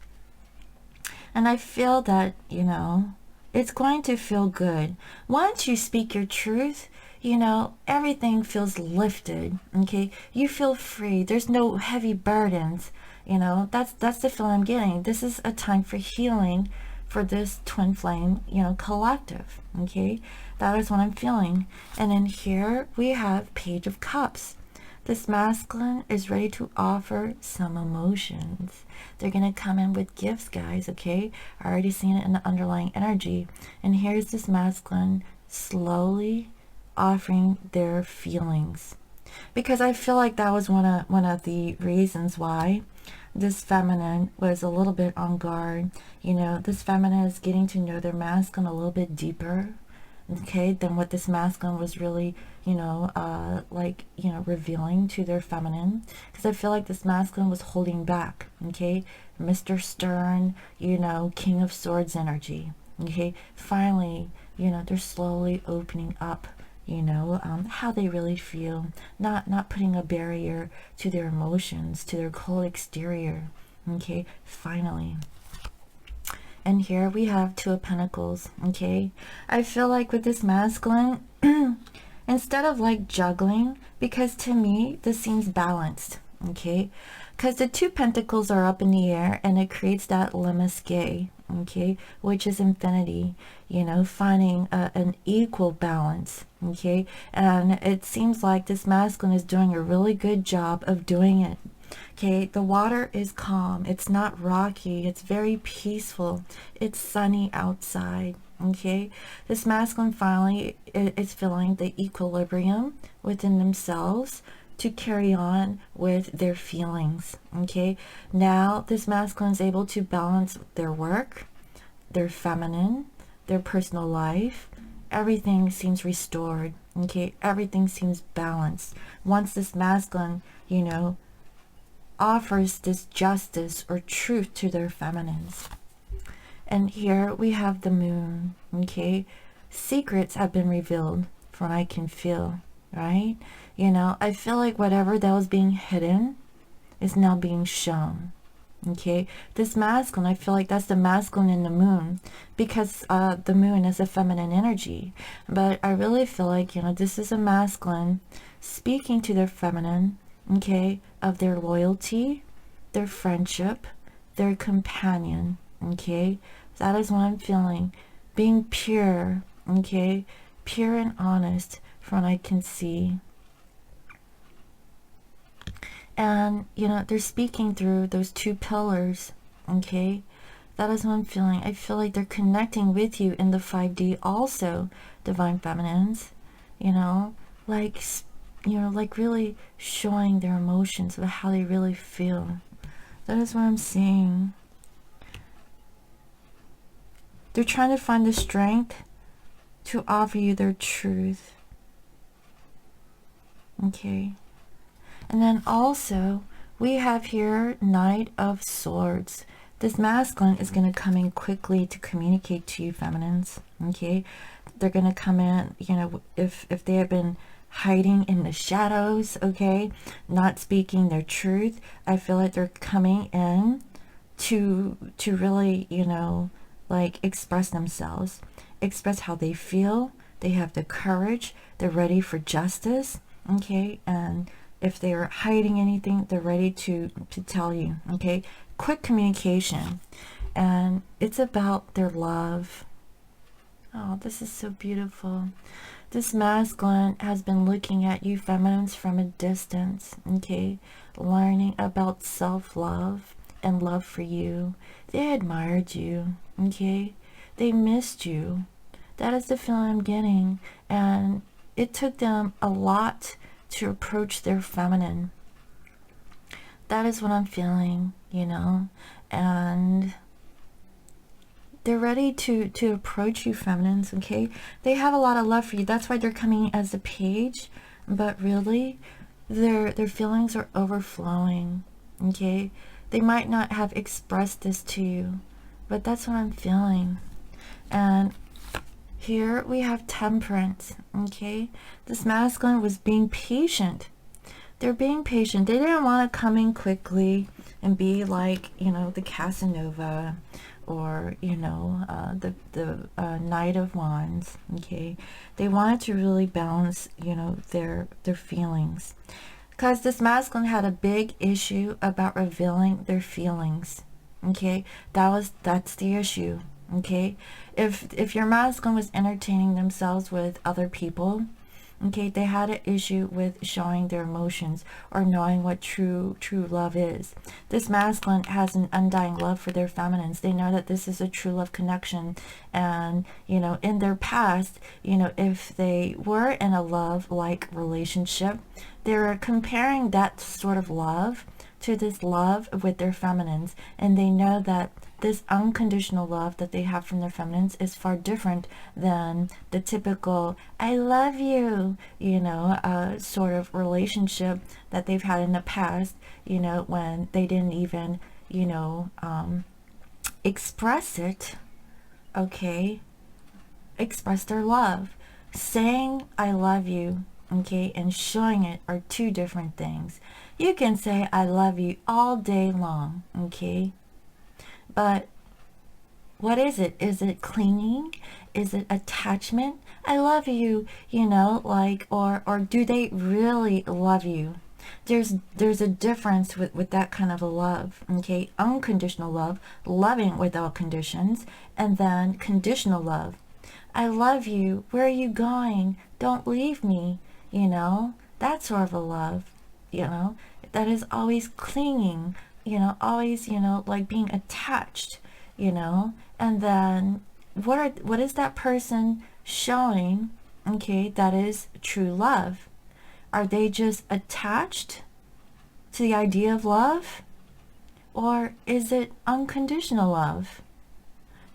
[SPEAKER 1] And I feel that, you know, it's going to feel good once you speak your truth. You know, everything feels lifted, okay, you feel free, there's no heavy burdens. You know, that's the feeling I'm getting. This is a time for healing for this twin flame, you know, collective, okay? That is what I'm feeling. And then here we have Page of Cups. This masculine is ready to offer some emotions. They're going to come in with gifts, guys, okay? I already seen it in the underlying energy. And here's this masculine slowly offering their feelings. Because I feel like that was one of the reasons why this feminine was a little bit on guard. You know, this feminine is getting to know their masculine a little bit deeper, okay, than what this masculine was really, you know, like, you know, revealing to their feminine. Because I feel like this masculine was holding back, okay, Mr. Stern, you know, King of Swords energy, okay. Finally, you know, they're slowly opening up, you know, how they really feel, not putting a barrier to their emotions, to their cold exterior, okay, finally. And here we have Two of Pentacles, okay. I feel like with this masculine, instead of like juggling, because to me this seems balanced, okay, because the Two Pentacles are up in the air and it creates that lemmasque, okay, which is infinity, you know, finding an equal balance, okay. And it seems like this masculine is doing a really good job of doing it, okay. The water is calm, it's not rocky, it's very peaceful, it's sunny outside, okay. This masculine finally is feeling the equilibrium within themselves to carry on with their feelings, okay. Now this masculine is able to balance their work, their feminine, their personal life. Everything seems restored, okay. Everything seems balanced once this masculine, you know, offers this justice or truth to their feminines. And here we have the moon, okay. Secrets have been revealed from what I can feel, right? You know, I feel like whatever that was being hidden is now being shown, okay. This masculine, I feel like that's the masculine in the moon, because the moon is a feminine energy. But I really feel like, you know, this is a masculine speaking to their feminine, okay, of their loyalty, their friendship, their companion, okay. That is what I'm feeling, being pure, okay, pure and honest from what I can see. And, you know, they're speaking through those two pillars, okay. That is what I'm feeling. I feel like they're connecting with you in the 5D also, divine feminines, you know, like, you know, like really showing their emotions of how they really feel. That is what I'm seeing. They're trying to find the strength to offer you their truth, okay. And then also we have here Knight of Swords. This masculine is going to come in quickly to communicate to you feminines, okay. They're going to come in, you know, if they have been hiding in the shadows, okay, not speaking their truth, I feel like they're coming in to really, you know, like express themselves, express how they feel. They have the courage, they're ready for justice, okay? And if they're hiding anything, they're ready to tell you, okay? Quick communication. And it's about their love. Oh, this is so beautiful. This masculine has been looking at you feminines from a distance, okay? Learning about self-love and love for you. They admired you, okay? They missed you. That is the feeling I'm getting. And it took them a lot to approach their feminine. That is what I'm feeling, you know? And they're ready to approach you feminines, okay? They have a lot of love for you. That's why they're coming as a page. But really, their feelings are overflowing, okay? They might not have expressed this to you, but that's what I'm feeling. And here we have temperance, okay? This masculine was being patient. They're being patient. They didn't want to come in quickly and be like, you know, the Casanova, or, you know, the Knight of Wands, okay? They wanted to really balance, you know, their feelings. Because this masculine had a big issue about revealing their feelings, okay? That's the issue, okay? If your masculine was entertaining themselves with other people, okay, they had an issue with showing their emotions or knowing what true love is. This masculine has an undying love for their feminines. They know that this is a true love connection. And, you know, in their past, you know, if they were in a love-like relationship, they're comparing that sort of love to this love with their feminines. And they know that this unconditional love that they have from their feminines is far different than the typical I love you, you know, sort of relationship that they've had in the past, you know, when they didn't even, you know, express it, okay? Express their love. Saying I love you, okay, and showing it are two different things. You can say I love you all day long, okay? But what is it? Is it clinging? Is it attachment? I love you, you know, like, or do they really love you? There's a difference with that kind of a love, okay? Unconditional love, loving without conditions, and then conditional love. I love you. Where are you going? Don't leave me, you know? That sort of a love, you know, that is always clinging, you know, always, you know, like being attached, you know. And then what is that person showing, okay, that is true love? Are they just attached to the idea of love, or is it unconditional love?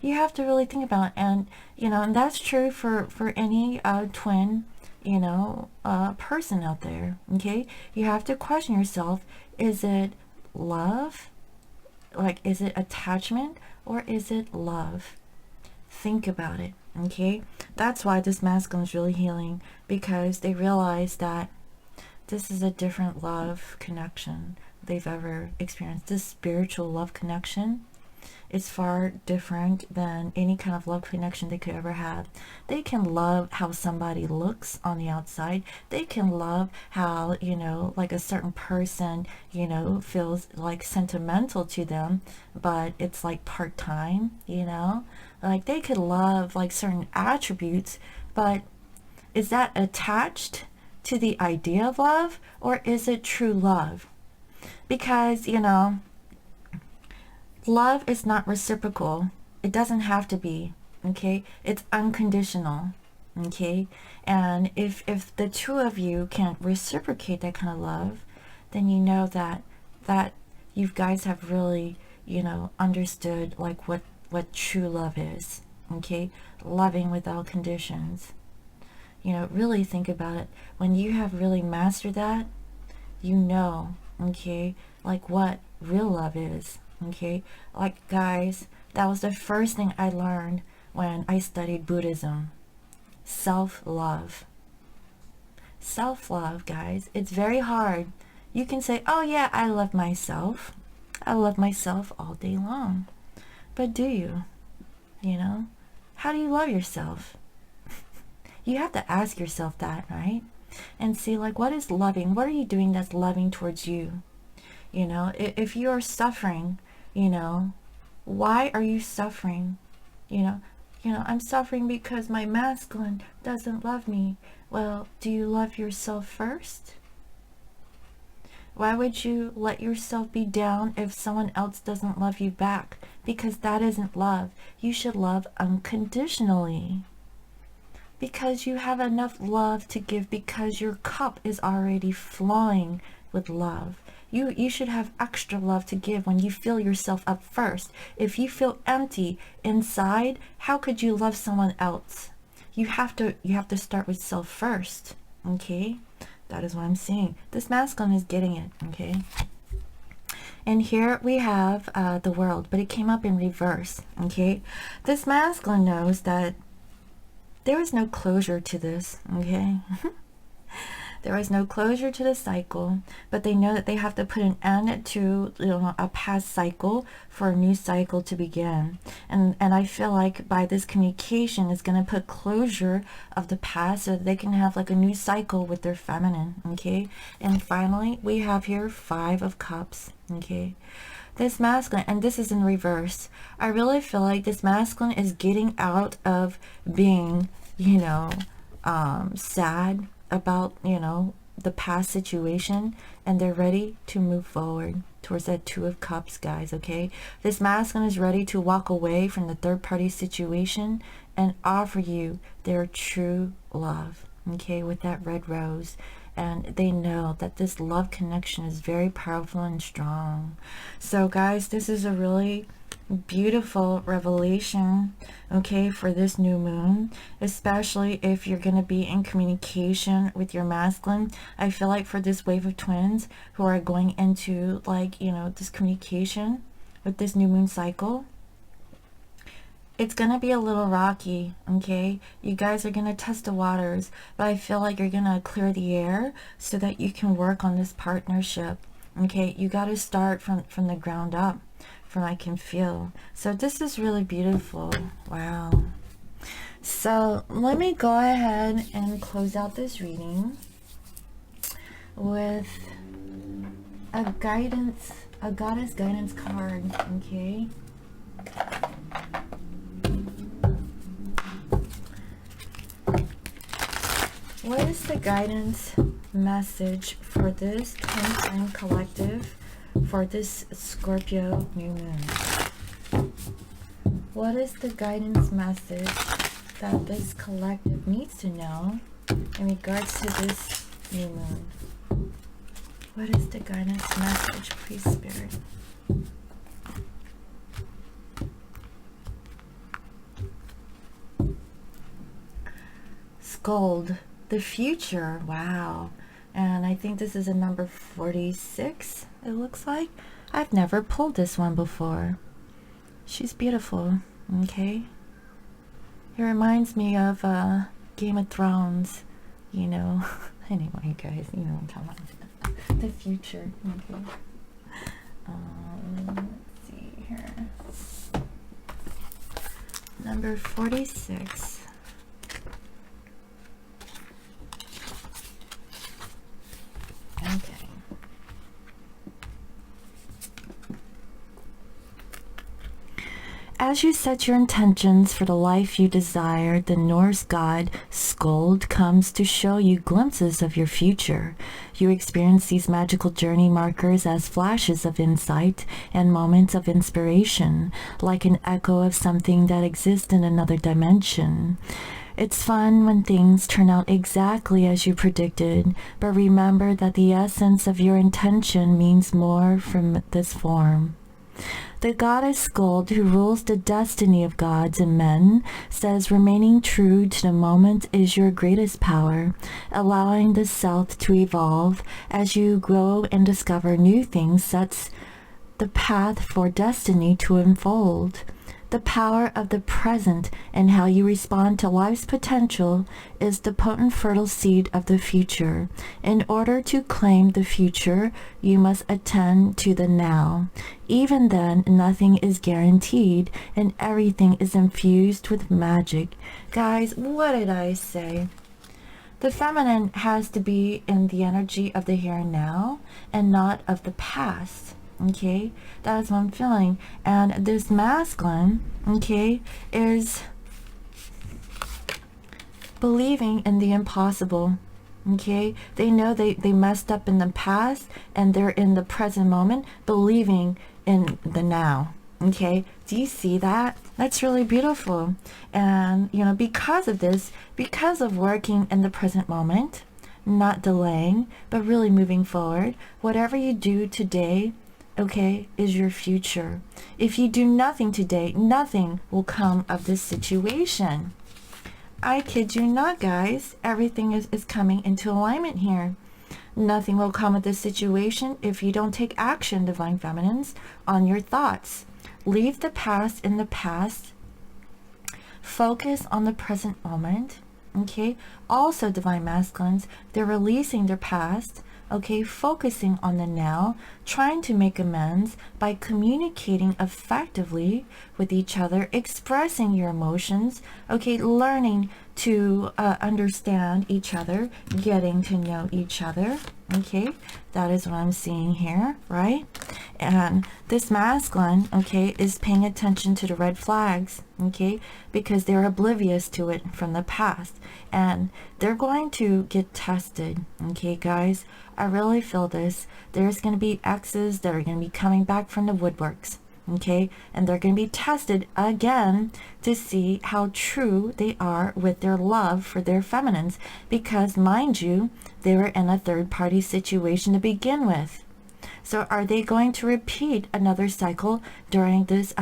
[SPEAKER 1] You have to really think about it. And, you know, and that's true for any twin, you know, person out there, okay? You have to question yourself, is it love? Like, is it attachment, or is it love? Think about it, okay? That's why this masculine is really healing, because they realize that this is a different love connection they've ever experienced. This spiritual love connection is far different than any kind of love connection they could ever have. They can love how somebody looks on the outside. They can love how, you know, like a certain person, you know, feels like sentimental to them, but it's like part-time, you know. Like, they could love like certain attributes, but is that attached to the idea of love, or is it true love? Because, you know, love is not reciprocal. It doesn't have to be, okay? It's unconditional, okay? And if the two of you can't reciprocate that kind of love, then you know that you guys have really, you know, understood like what true love is, okay? Loving without conditions. You know, really think about it. When you have really mastered that, you know, okay, like what real love is, okay? Like, guys, that was the first thing I learned when I studied Buddhism. Self-love. Self-love, guys. It's very hard. You can say, oh yeah, I love myself. I love myself all day long. But do you? You know? How do you love yourself? You have to ask yourself that, right? And see, like, what is loving? What are you doing that's loving towards you? You know, if you're suffering, you know, why are you suffering? You know, I'm suffering because my masculine doesn't love me. Well, do you love yourself first? Why would you let yourself be down if someone else doesn't love you back? Because that isn't love. You should love unconditionally. Because you have enough love to give, because your cup is already flowing with love. You should have extra love to give when you fill yourself up first. If you feel empty inside, how could you love someone else? You have to start with self first. Okay? That is what I'm saying. This masculine is getting it, okay? And here we have the world, but it came up in reverse, okay? This masculine knows that there is no closure to this, okay? There is no closure to the cycle, but they know that they have to put an end to, you know, a past cycle for a new cycle to begin. And I feel like by this communication is going to put closure of the past so that they can have like a new cycle with their feminine, okay? And finally, we have here 5 of Cups, okay? This masculine, and this is in reverse, I really feel like this masculine is getting out of being, you know, sad about, you know, the past situation, and they're ready to move forward towards that 2 of Cups, guys, okay? This masculine is ready to walk away from the third party situation and offer you their true love, okay, with that red rose. And they know that this love connection is very powerful and strong. So guys, this is a really beautiful revelation, okay, for this new moon, especially if you're going to be in communication with your masculine. I feel like for this wave of twins who are going into, like, you know, this communication with this new moon cycle, it's going to be a little rocky, okay? You guys are going to test the waters, but I feel like you're going to clear the air so that you can work on this partnership, okay? You got to start from the ground up, from I can feel. So this is really beautiful. Wow. So let me go ahead and close out this reading with a guidance, a goddess guidance card, okay? What is the guidance message for this twin flame collective for this Scorpio new moon? What is the guidance message that this collective needs to know in regards to this new moon? What is the guidance message, please, Spirit? Gold, the future. Wow. And I think this is a number 46, it looks like. I've never pulled this one before. She's beautiful, okay? It reminds me of Game of Thrones, you know. Anyway, guys, you know what I'm talking about. The future, okay? Let's see here. Number 46. Okay. As you set your intentions for the life you desire, the Norse god Skuld comes to show you glimpses of your future. You experience these magical journey markers as flashes of insight and moments of inspiration, like an echo of something that exists in another dimension. It's fun when things turn out exactly as you predicted, but remember that the essence of your intention means more from this form. The goddess Skuld, who rules the destiny of gods and men, says remaining true to the moment is your greatest power, allowing the self to evolve as you grow and discover new things sets the path for destiny to unfold. The power of the present and how you respond to life's potential is the potent fertile seed of the future. In order to claim the future, you must attend to the now. Even then, nothing is guaranteed and everything is infused with magic. Guys, what did I say? The feminine has to be in the energy of the here and now and not of the past. Okay, that is what I'm feeling. And this masculine, okay, is believing in the impossible. Okay, they know they messed up in the past and they're in the present moment believing in the now. Okay, do you see that? That's really beautiful. And you know, because of this, because of working in the present moment, not delaying but really moving forward, whatever you do today, okay, is your future. If you do nothing today, nothing will come of this situation. I kid you not, guys. Everything is coming into alignment here. Nothing will come of this situation if you don't take action, Divine Feminines, on your thoughts. Leave the past in the past. Focus on the present moment. Okay. Also, Divine Masculines, they're releasing their past. Okay, focusing on the now, trying to make amends by communicating effectively with each other, expressing your emotions, okay, learning to understand each other, getting to know each other, okay, that is what I'm seeing here, right? And this masculine, okay, is paying attention to the red flags, okay, because they're oblivious to it from the past, and they're going to get tested, okay, guys. I really feel this. There's going to be exes that are going to be coming back from the woodworks, okay, and they're going to be tested again to see how true they are with their love for their feminines, because mind you, they were in a third-party situation to begin with. So are they going to repeat another cycle during this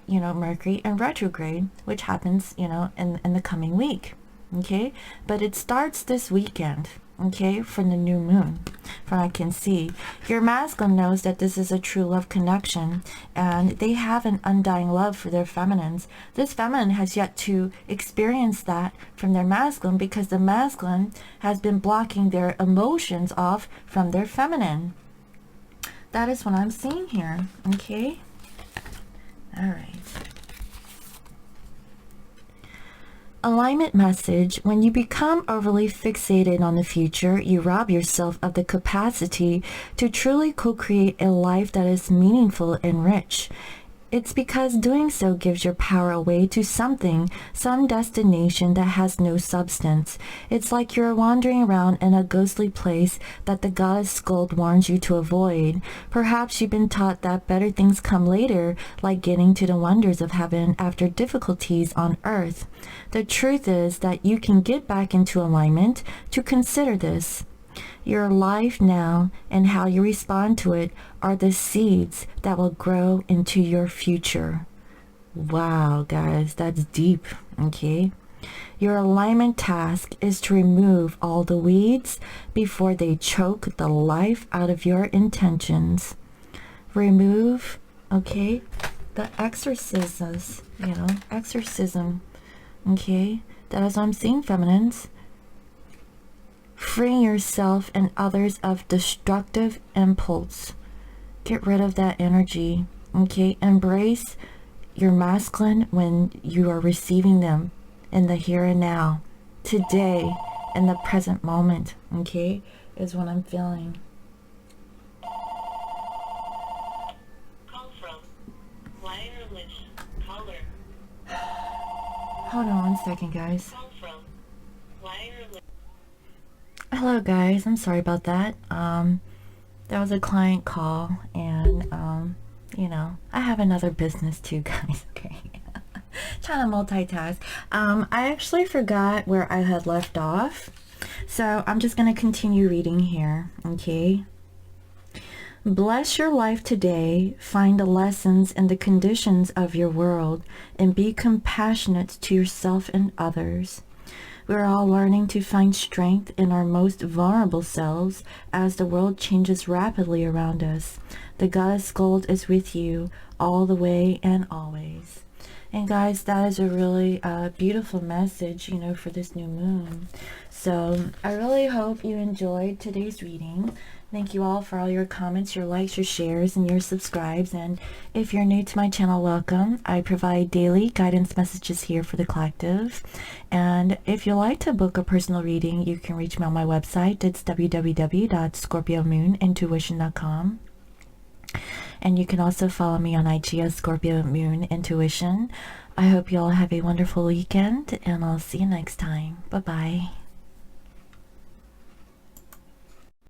[SPEAKER 1] you know, Mercury in retrograde, which happens, you know, in the coming week? Okay, but it starts this weekend, okay, from the new moon, from what I can see. Your masculine knows that this is a true love connection and they have an undying love for their feminines. This feminine has yet to experience that from their masculine because the masculine has been blocking their emotions off from their feminine. That is what I'm seeing here, okay? All right. Alignment message. When you become overly fixated on the future, you rob yourself of the capacity to truly co-create a life that is meaningful and rich. It's because doing so gives your power away to something, some destination that has no substance. It's like you're wandering around in a ghostly place that the goddess Skuld warns you to avoid. Perhaps you've been taught that better things come later, like getting to the wonders of heaven after difficulties on earth. The truth is that you can get back into alignment to consider this. Your life now and how you respond to it are the seeds that will grow into your future. Wow, guys, that's deep, okay? Your alignment task is to remove all the weeds before they choke the life out of your intentions. Remove, okay, the exorcisms, you know, exorcism, okay? That is what I'm seeing, feminines. Freeing yourself and others of destructive impulse. Get rid of that energy, okay? Embrace your masculine when you are receiving them in the here and now, today, in the present moment, okay? Is what I'm feeling.
[SPEAKER 2] Call from wireless caller.
[SPEAKER 1] Hold on one second, guys.
[SPEAKER 2] Call from wireless.
[SPEAKER 1] Hello guys, I'm sorry about that. That was a client call and you know, I have another business too, guys. Okay. Trying to multitask. I actually forgot where I had left off, so I'm just going to continue reading here, okay? Bless your life today, find the lessons and the conditions of your world, and be compassionate to yourself and others. We're all learning to find strength in our most vulnerable selves as the world changes rapidly around us. The goddess Skuld is with you all the way and always. And guys, that is a really beautiful message, you know, for this new moon. So I really hope you enjoyed today's reading. Thank you all for all your comments, your likes, your shares, and your subscribes. And if you're new to my channel, welcome. I provide daily guidance messages here for the collective. And if you'd like to book a personal reading, you can reach me on my website. It's www.scorpiomoonintuition.com. And you can also follow me on IG as Scorpio Moon Intuition. I hope you all have a wonderful weekend, and I'll see you next time. Bye-bye.